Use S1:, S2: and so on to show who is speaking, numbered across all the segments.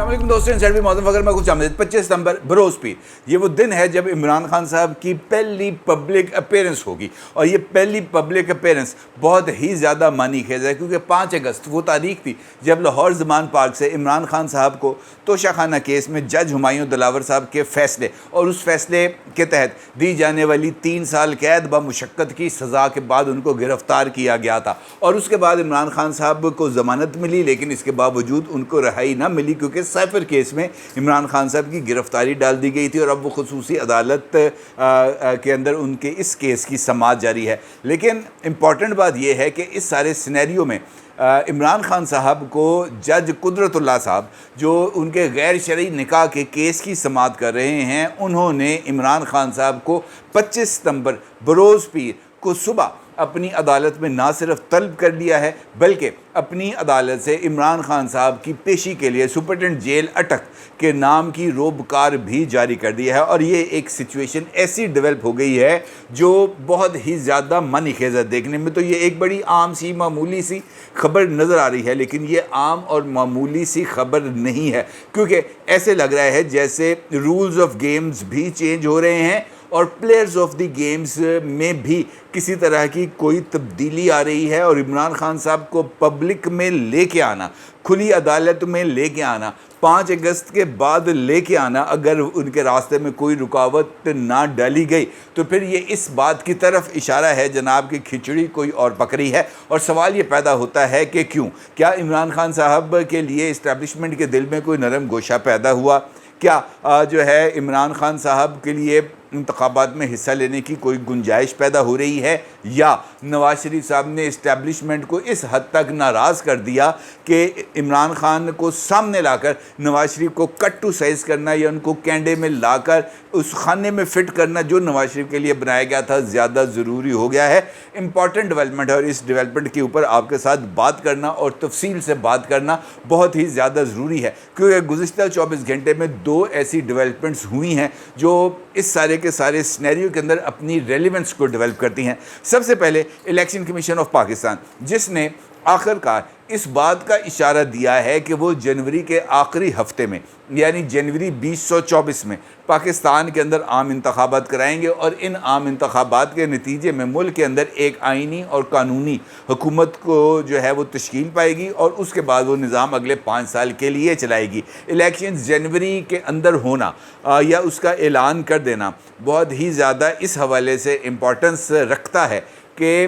S1: علیکم دوستوں، انسائڈ موزم فخر میں خوش آمدید۔ 25 ستمبر بروز پیر، یہ وہ دن ہے جب عمران خان صاحب کی پہلی پبلک اپیرنس ہوگی، اور یہ پہلی پبلک اپیرنس بہت ہی زیادہ معنی خیز ہے، کیونکہ 5 اگست وہ تاریخ تھی جب لاہور زمان پارک سے عمران خان صاحب کو توشہ خانہ کیس میں جج ہمایوں دلاور صاحب کے فیصلے اور اس فیصلے کے تحت دی جانے والی 3 سال قید بمشقت کی سزا کے بعد ان کو گرفتار کیا گیا تھا، اور اس کے بعد عمران خان صاحب کو ضمانت ملی، لیکن اس کے باوجود ان کو رہائی نہ ملی، کیونکہ سائفر کیس میں عمران خان صاحب کی گرفتاری ڈال دی گئی تھی، اور اب وہ خصوصی عدالت کے اندر ان کے اس کیس کی سماعت جاری ہے۔ لیکن امپورٹنٹ بات یہ ہے کہ اس سارے سینیریو میں عمران خان صاحب کو جج قدرت اللہ صاحب، جو ان کے غیر شرعی نکاح کے کیس کی سماعت کر رہے ہیں، انہوں نے عمران خان صاحب کو 25 ستمبر بروز پیر کو صبح اپنی عدالت میں نہ صرف طلب کر لیا ہے، بلکہ اپنی عدالت سے عمران خان صاحب کی پیشی کے لیے سپرنٹنڈنٹ جیل اٹک کے نام کی روبکار بھی جاری کر دیا ہے، اور یہ ایک سچویشن ایسی ڈیولپ ہو گئی ہے جو بہت ہی زیادہ منی خیز ہے۔ دیکھنے میں تو یہ ایک بڑی عام سی معمولی سی خبر نظر آ رہی ہے، لیکن یہ عام اور معمولی سی خبر نہیں ہے، کیونکہ ایسے لگ رہا ہے جیسے رولز آف گیمز بھی چینج ہو رہے ہیں اور پلیئرز آف دی گیمز میں بھی کسی طرح کی کوئی تبدیلی آ رہی ہے، اور عمران خان صاحب کو پبلک میں لے کے آنا، کھلی عدالت میں لے کے آنا، 5 اگست کے بعد لے کے آنا، اگر ان کے راستے میں کوئی رکاوٹ نہ ڈالی گئی تو پھر یہ اس بات کی طرف اشارہ ہے جناب کہ کھچڑی کوئی اور پک رہی ہے۔ اور سوال یہ پیدا ہوتا ہے کہ کیوں؟ کیا عمران خان صاحب کے لیے اسٹیبلشمنٹ کے دل میں کوئی نرم گوشہ پیدا ہوا؟ کیا جو ہے عمران خان صاحب کے لیے انتخابات میں حصہ لینے کی کوئی گنجائش پیدا ہو رہی ہے، یا نواز شریف صاحب نے اسٹیبلشمنٹ کو اس حد تک ناراض کر دیا کہ عمران خان کو سامنے لا کر نواز شریف کو کٹ ٹو سائز کرنا یا ان کو کینڈے میں لا کر اس خانے میں فٹ کرنا جو نواز شریف کے لیے بنایا گیا تھا زیادہ ضروری ہو گیا ہے؟ امپورٹنٹ ڈیولپمنٹ ہے، اور اس ڈیولپمنٹ کے اوپر آپ کے ساتھ بات کرنا اور تفصیل سے بات کرنا بہت ہی زیادہ ضروری ہے، کیونکہ گزشتہ 24 گھنٹے میں 2 ایسی ڈیولپمنٹس ہوئی ہیں جو اس سارے کے سارے سینیریو کے اندر اپنی ریلیونس کو ڈیولپ کرتی ہیں۔ سب سے پہلے الیکشن کمیشن آف پاکستان، جس نے آخرکار اس بات کا اشارہ دیا ہے کہ وہ جنوری کے آخری ہفتے میں، یعنی جنوری 2024 میں پاکستان کے اندر عام انتخابات کرائیں گے، اور ان عام انتخابات کے نتیجے میں ملک کے اندر ایک آئینی اور قانونی حکومت کو جو ہے وہ تشکیل پائے گی، اور اس کے بعد وہ نظام اگلے 5 سال کے لیے چلائے گی۔ الیکشنز جنوری کے اندر ہونا یا اس کا اعلان کر دینا بہت ہی زیادہ اس حوالے سے امپورٹنس رکھتا ہے کہ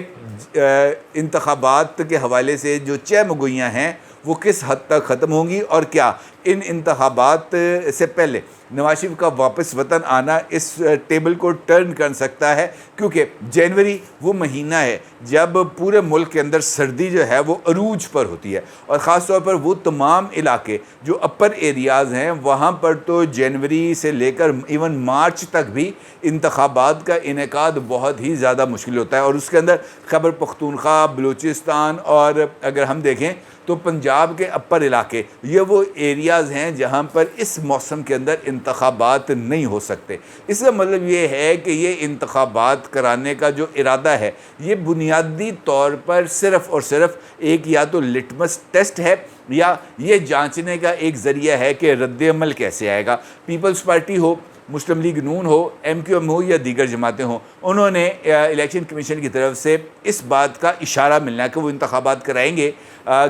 S1: انتخابات کے حوالے سے جو چہمگوئیاں ہیں وہ کس حد تک ختم ہوں گی، اور کیا ان انتخابات سے پہلے نواز شریف کا واپس وطن آنا اس ٹیبل کو ٹرن کر سکتا ہے، کیونکہ جنوری وہ مہینہ ہے جب پورے ملک کے اندر سردی جو ہے وہ عروج پر ہوتی ہے، اور خاص طور پر وہ تمام علاقے جو اپر ایریاز ہیں وہاں پر تو جنوری سے لے کر ایون مارچ تک بھی انتخابات کا انعقاد بہت ہی زیادہ مشکل ہوتا ہے، اور اس کے اندر خیبر پختونخوا، بلوچستان، اور اگر ہم دیکھیں تو پنجاب کے اپر علاقے، یہ وہ ایریاز ہیں جہاں پر اس موسم کے اندر انتخابات نہیں ہو سکتے۔ اس کا مطلب یہ ہے کہ یہ انتخابات کرانے کا جو ارادہ ہے یہ بنیادی طور پر صرف اور صرف ایک یا تو لٹمس ٹیسٹ ہے، یا یہ جانچنے کا ایک ذریعہ ہے کہ رد عمل کیسے آئے گا۔ پیپلز پارٹی ہو، مسلم لیگ نون ہو، ایم کیو ایم ہو یا دیگر جماعتیں ہوں، انہوں نے الیکشن کمیشن کی طرف سے اس بات کا اشارہ ملنا کہ وہ انتخابات کرائیں گے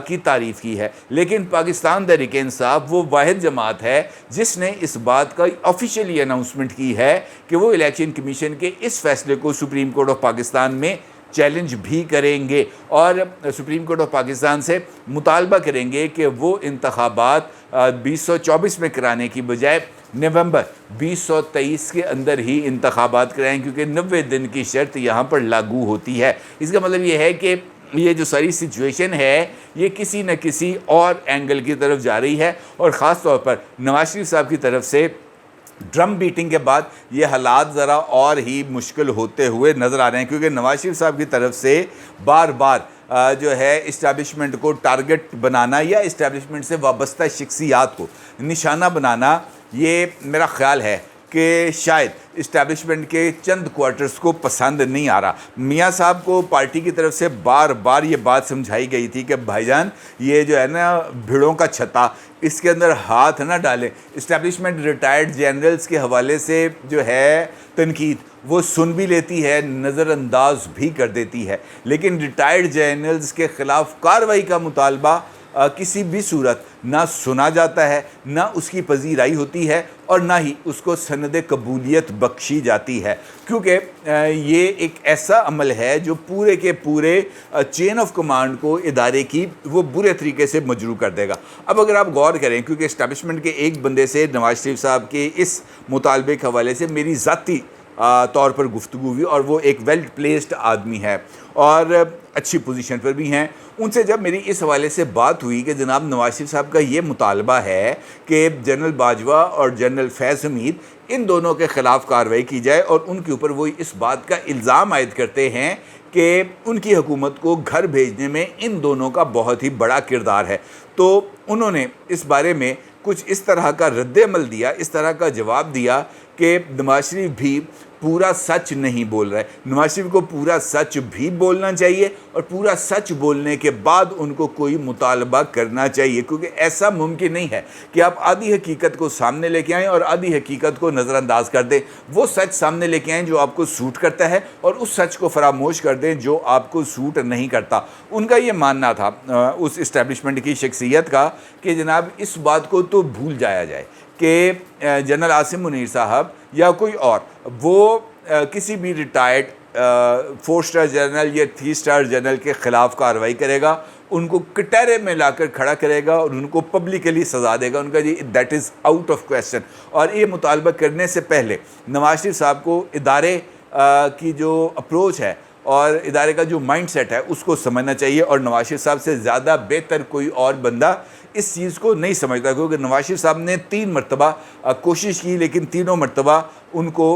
S1: کی تعریف کی ہے، لیکن پاکستان تحریک انصاف وہ واحد جماعت ہے جس نے اس بات کا آفیشیلی اناؤنسمنٹ کی ہے کہ وہ الیکشن کمیشن کے اس فیصلے کو سپریم کورٹ آف پاکستان میں چیلنج بھی کریں گے، اور سپریم کورٹ آف پاکستان سے مطالبہ کریں گے کہ وہ انتخابات 2024 میں کرانے کی بجائے نومبر 2023 کے اندر ہی انتخابات کرائیں، کیونکہ 90 دن کی شرط یہاں پر لاگو ہوتی ہے۔ اس کا مطلب یہ ہے کہ یہ جو ساری سچویشن ہے یہ کسی نہ کسی اور اینگل کی طرف جا رہی ہے، اور خاص طور پر نواز شریف صاحب کی طرف سے ڈرم بیٹنگ کے بعد یہ حالات ذرا اور ہی مشکل ہوتے ہوئے نظر آ رہے ہیں، کیونکہ نواز شریف صاحب کی طرف سے بار بار جو ہے اسٹیبلشمنٹ کو ٹارگٹ بنانا یا اسٹیبلشمنٹ سے وابستہ شخصیات کو نشانہ بنانا، یہ میرا خیال ہے کہ شاید اسٹیبلشمنٹ کے چند کوارٹرز کو پسند نہیں آ رہا۔ میاں صاحب کو پارٹی کی طرف سے بار بار یہ بات سمجھائی گئی تھی کہ بھائی جان یہ جو ہے نا بھیڑوں کا چھتا، اس کے اندر ہاتھ نہ ڈالیں۔ اسٹیبلشمنٹ ریٹائرڈ جنرلز کے حوالے سے جو ہے تنقید وہ سن بھی لیتی ہے، نظر انداز بھی کر دیتی ہے، لیکن ریٹائرڈ جنرلز کے خلاف کارروائی کا مطالبہ کسی بھی صورت نہ سنا جاتا ہے، نہ اس کی پذیرائی ہوتی ہے، اور نہ ہی اس کو سند قبولیت بخشی جاتی ہے، کیونکہ یہ ایک ایسا عمل ہے جو پورے کے پورے چین آف کمانڈ کو ادارے کی وہ برے طریقے سے مجروح کر دے گا۔ اب اگر آپ غور کریں، کیونکہ اسٹیبلشمنٹ کے ایک بندے سے نواز شریف صاحب کے اس مطالبے کے حوالے سے میری ذاتی طور پر گفتگو ہوئی، اور وہ ایک ویل پلیسڈ آدمی ہے اور اچھی پوزیشن پر بھی ہیں، ان سے جب میری اس حوالے سے بات ہوئی کہ جناب نواز شریف صاحب کا یہ مطالبہ ہے کہ جنرل باجوہ اور جنرل فیض حمید ان دونوں کے خلاف کارروائی کی جائے، اور ان کے اوپر وہ اس بات کا الزام عائد کرتے ہیں کہ ان کی حکومت کو گھر بھیجنے میں ان دونوں کا بہت ہی بڑا کردار ہے، تو انہوں نے اس بارے میں کچھ اس طرح کا رد عمل دیا، اس طرح کا جواب دیا کہ نواز شریف بھی پورا سچ نہیں بول رہا ہے۔ نواز شریف کو پورا سچ بھی بولنا چاہیے، اور پورا سچ بولنے کے بعد ان کو کوئی مطالبہ کرنا چاہیے، کیونکہ ایسا ممکن نہیں ہے کہ آپ آدھی حقیقت کو سامنے لے کے آئیں اور آدھی حقیقت کو نظر انداز کر دیں۔ وہ سچ سامنے لے کے آئیں جو آپ کو سوٹ کرتا ہے، اور اس سچ کو فراموش کر دیں جو آپ کو سوٹ نہیں کرتا۔ ان کا یہ ماننا تھا اس اسٹیبلشمنٹ کی شخصیت کا کہ جناب اس بات کو تو بھول جایا جائے کہ جنرل عاصم منیر صاحب یا کوئی اور وہ کسی بھی ریٹائرڈ 4 اسٹار جنرل یا 3 اسٹار جنرل کے خلاف کارروائی کرے گا، ان کو کٹہرے میں لا کر کھڑا کرے گا اور ان کو پبلکلی سزا دے گا۔ ان کا جی that is out of question. اور یہ مطالبہ کرنے سے پہلے نواز شریف صاحب کو ادارے کی جو اپروچ ہے اور ادارے کا جو مائنڈ سیٹ ہے اس کو سمجھنا چاہیے، اور نواز شریف صاحب سے زیادہ بہتر کوئی اور بندہ اس چیز کو نہیں سمجھتا، کیونکہ نواز شریف صاحب نے 3 مرتبہ کوشش کی، لیکن تینوں مرتبہ ان کو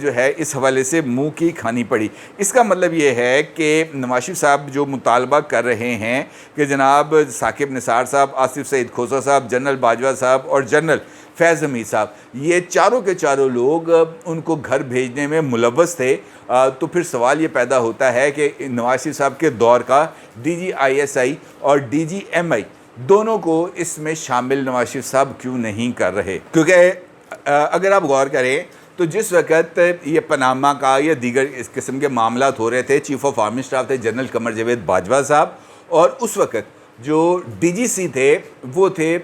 S1: جو ہے اس حوالے سے منہ کی کھانی پڑی۔ اس کا مطلب یہ ہے کہ نواز شریف صاحب جو مطالبہ کر رہے ہیں کہ جناب ثاقب نثار صاحب، آصف سعید کھوسہ صاحب، جنرل باجوہ صاحب اور جنرل فیض حمید صاحب، یہ چاروں کے چاروں لوگ ان کو گھر بھیجنے میں ملوث تھے، تو پھر سوال یہ پیدا ہوتا ہے کہ نواز شریف صاحب کے دور کا D G I S I اور ڈی جی ایم آئی دونوں کو اس میں شامل نواز شریف صاحب کیوں نہیں کر رہے؟ کیونکہ اگر آپ غور کریں تو جس وقت یہ پاناما کا یا دیگر اس قسم کے معاملات ہو رہے تھے، چیف آف آرمی اسٹاف تھے جنرل قمر جاوید باجوہ صاحب، اور اس وقت جو ڈی جی سی تھے وہ تھے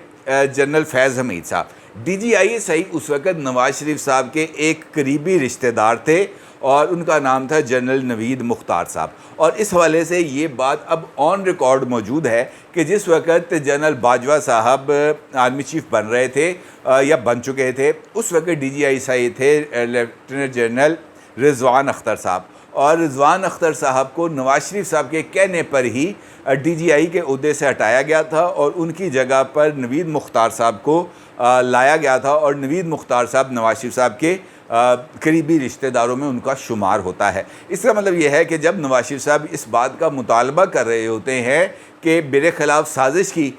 S1: جنرل فیض حمید صاحب۔ D G I S I اس وقت نواز شریف صاحب کے ایک قریبی رشتہ دار تھے، اور ان کا نام تھا جنرل نوید مختار صاحب، اور اس حوالے سے یہ بات اب آن ریکارڈ موجود ہے کہ جس وقت جنرل باجوہ صاحب آرمی چیف بن رہے تھے یا بن چکے تھے، اس وقت D G I S I تھے لیفٹیننٹ جنرل رضوان اختر صاحب، اور رضوان اختر صاحب کو نواز شریف صاحب کے کہنے پر ہی ڈی جی آئی کے عہدے سے ہٹایا گیا تھا، اور ان کی جگہ پر نوید مختار صاحب کو لایا گیا تھا، اور نوید مختار صاحب نواز شریف صاحب کے قریبی رشتہ داروں میں ان کا شمار ہوتا ہے۔ اس کا مطلب یہ ہے کہ جب نواز شریف صاحب اس بات کا مطالبہ کر رہے ہوتے ہیں کہ میرے خلاف سازش کی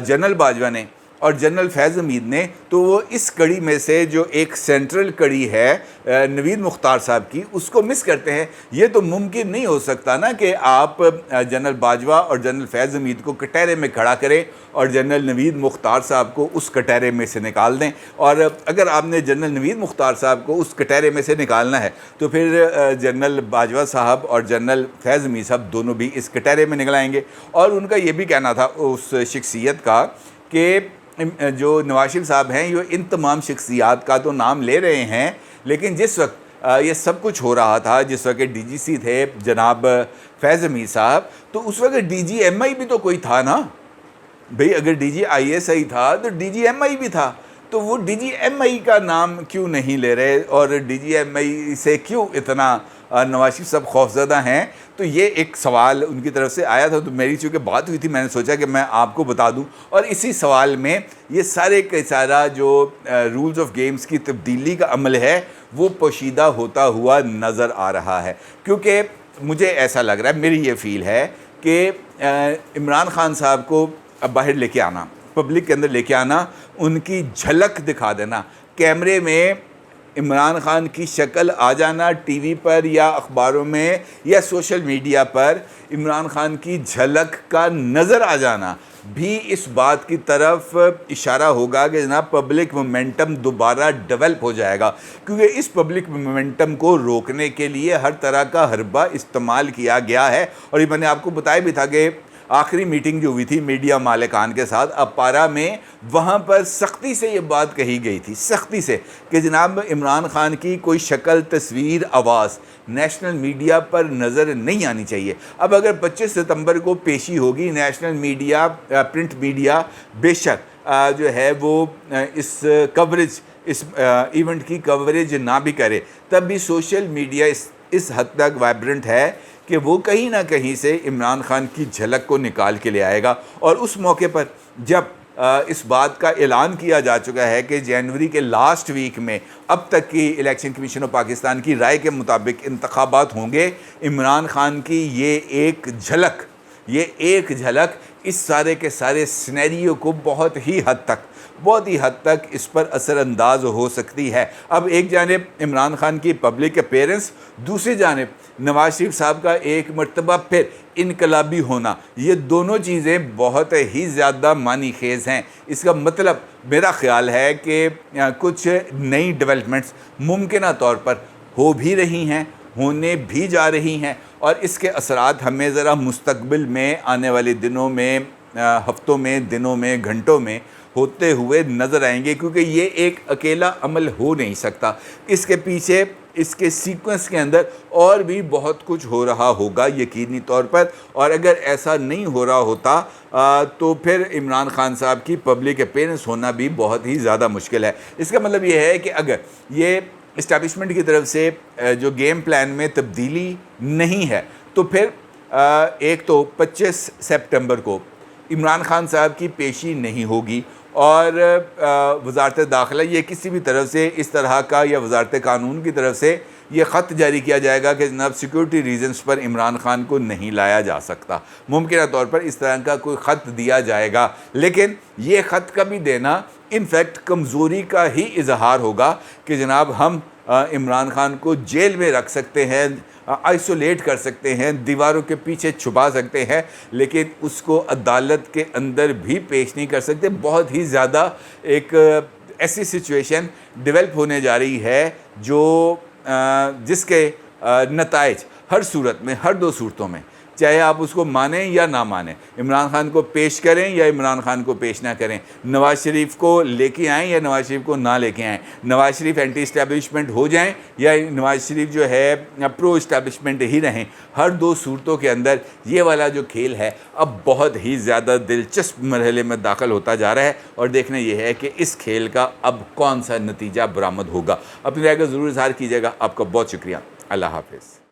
S1: جنرل باجوہ نے اور جنرل فیض حمید نے، تو وہ اس کڑی میں سے جو ایک سینٹرل کڑی ہے نوید مختار صاحب کی، اس کو مس کرتے ہیں۔ یہ تو ممکن نہیں ہو سکتا نا کہ آپ جنرل باجوہ اور جنرل فیض حمید کو کٹہرے میں کھڑا کریں اور جنرل نوید مختار صاحب کو اس کٹہرے میں سے نکال دیں، اور اگر آپ نے جنرل نوید مختار صاحب کو اس کٹہرے میں سے نکالنا ہے تو پھر جنرل باجوہ صاحب اور جنرل فیض حمید صاحب دونوں بھی اس کٹہرے میں نکل آئیں گے۔ اور ان کا یہ بھی کہنا تھا اس شخصیت کا کہ جو نواز شریف صاحب ہیں یہ ان تمام شخصیات کا تو نام لے رہے ہیں، لیکن جس وقت یہ سب کچھ ہو رہا تھا، جس وقت ڈی جی سی تھے جناب فیض حمید صاحب، تو اس وقت ڈی جی ایم آئی بھی تو کوئی تھا نا بھئی۔ اگر D G I S I تھا تو ڈی جی ایم آئی بھی تھا، تو وہ ڈی جی ایم آئی کا نام کیوں نہیں لے رہے، اور ڈی جی ایم آئی سے کیوں اتنا نواز شریف صاحب خوفزدہ ہیں؟ تو یہ ایک سوال ان کی طرف سے آیا تھا، تو میری چونکہ بات ہوئی تھی میں نے سوچا کہ میں آپ کو بتا دوں، اور اسی سوال میں یہ سارے کا سارا جو رولز آف گیمز کی تبدیلی کا عمل ہے وہ پوشیدہ ہوتا ہوا نظر آ رہا ہے، کیونکہ مجھے ایسا لگ رہا ہے، میری یہ فیل ہے کہ عمران خان صاحب کو باہر لے کے آنا، پبلک کے اندر لے کے آنا، ان کی جھلک دکھا دینا، کیمرے میں عمران خان کی شکل آ جانا ٹی وی پر یا اخباروں میں یا سوشل میڈیا پر، عمران خان کی جھلک کا نظر آ جانا بھی اس بات کی طرف اشارہ ہوگا کہ جناب پبلک مومنٹم دوبارہ ڈیولپ ہو جائے گا، کیونکہ اس پبلک مومنٹم کو روکنے کے لیے ہر طرح کا حربہ استعمال کیا گیا ہے۔ اور یہ میں نے آپ کو بتایا بھی تھا کہ آخری میٹنگ جو ہوئی تھی میڈیا مالکان کے ساتھ اپارا میں، وہاں پر سختی سے یہ بات کہی گئی تھی، سختی سے، کہ جناب عمران خان کی کوئی شکل، تصویر، آواز نیشنل میڈیا پر نظر نہیں آنی چاہیے۔ اب اگر 25 ستمبر کو پیشی ہوگی، نیشنل میڈیا، پرنٹ میڈیا بے شک جو ہے وہ اس کوریج، اس ایونٹ کی کوریج نہ بھی کرے، تب بھی سوشل میڈیا اس حد تک وائبرنٹ ہے کہ وہ کہیں نہ کہیں سے عمران خان کی جھلک کو نکال کے لے آئے گا۔ اور اس موقع پر جب اس بات کا اعلان کیا جا چکا ہے کہ جنوری کے لاسٹ ویک میں اب تک کی الیکشن کمیشن آف پاکستان کی رائے کے مطابق انتخابات ہوں گے، عمران خان کی یہ ایک جھلک اس سارے کے سارے سینیریو کو بہت ہی حد تک اس پر اثر انداز ہو سکتی ہے۔ اب ایک جانب عمران خان کی پبلک اپیرنس، دوسری جانب نواز شریف صاحب کا ایک مرتبہ پھر انقلابی ہونا، یہ دونوں چیزیں بہت ہی زیادہ معنی خیز ہیں۔ اس کا مطلب میرا خیال ہے کہ کچھ نئی ڈیولپمنٹس ممکنہ طور پر ہو بھی رہی ہیں، ہونے بھی جا رہی ہیں، اور اس کے اثرات ہمیں ذرا مستقبل میں آنے والے دنوں میں، ہفتوں میں، دنوں میں، گھنٹوں میں ہوتے ہوئے نظر آئیں گے، کیونکہ یہ ایک اکیلا عمل ہو نہیں سکتا۔ اس کے پیچھے، اس کے سیکوینس کے اندر اور بھی بہت کچھ ہو رہا ہوگا یقینی طور پر، اور اگر ایسا نہیں ہو رہا ہوتا تو پھر عمران خان صاحب کی پبلک اپیرنس ہونا بھی بہت ہی زیادہ مشکل ہے۔ اس کا مطلب یہ ہے کہ اگر یہ اسٹیبلشمنٹ کی طرف سے جو گیم پلان میں تبدیلی نہیں ہے، تو پھر ایک تو 25 سپٹمبر کو عمران خان صاحب کی پیشی نہیں ہوگی، اور وزارت داخلہ یہ کسی بھی طرف سے اس طرح کا، یا وزارت قانون کی طرف سے یہ خط جاری کیا جائے گا کہ جناب سیکورٹی ریزنز پر عمران خان کو نہیں لایا جا سکتا۔ ممکنہ طور پر اس طرح کا کوئی خط دیا جائے گا، لیکن یہ خط کا بھی دینا انفیکٹ کمزوری کا ہی اظہار ہوگا کہ جناب ہم عمران خان کو جیل میں رکھ سکتے ہیں، آئسولیٹ کر سکتے ہیں، دیواروں کے پیچھے چھپا سکتے ہیں، لیکن اس کو عدالت کے اندر بھی پیش نہیں کر سکتے۔ بہت ہی زیادہ ایک ایسی سچویشن ڈیولپ ہونے جا رہی ہے جس کے نتائج ہر صورت میں، ہر دو صورتوں میں، چاہے آپ اس کو مانیں یا نہ مانیں، عمران خان کو پیش کریں یا عمران خان کو پیش نہ کریں، نواز شریف کو لے کے آئیں یا نواز شریف کو نہ لے کے آئیں، نواز شریف اینٹی اسٹیبلشمنٹ ہو جائیں یا نواز شریف جو ہے پرو اسٹیبلشمنٹ ہی رہیں، ہر دو صورتوں کے اندر یہ والا جو کھیل ہے اب بہت ہی زیادہ دلچسپ مرحلے میں داخل ہوتا جا رہا ہے، اور دیکھنا یہ ہے کہ اس کھیل کا اب کون سا نتیجہ برآمد ہوگا۔ اپنی رائے کا ضرور اظہار کیجیے گا۔ آپ کا بہت شکریہ۔ اللہ حافظ۔